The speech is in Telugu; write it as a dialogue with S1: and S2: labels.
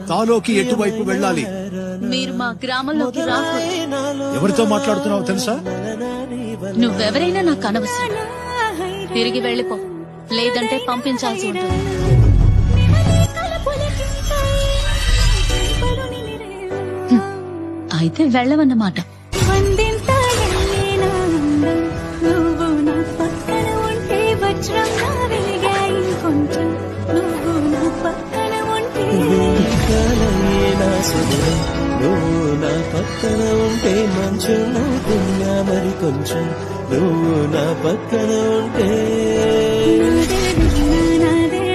S1: కాలోకి ఎటువైపు వెళ్ళాలి?
S2: మీరు మా గ్రామంలోకి రాకూడదు.
S1: ఎవరితో మాట్లాడుతున్నావు తెలుసా?
S2: నువ్వెవరైనా నాకు అనవసరం. తిరిగి వెళ్ళిపో, లేదంటే పంపించాల్సి ఉంటుంది. అయితే వెళ్ళవన్నమాట.
S3: నువ్వు నా పక్కన ఉంటే మంచం నవ్వుతున్నా మరి కొంచెం నువ్వు నా పక్కన ఉంటే నాదే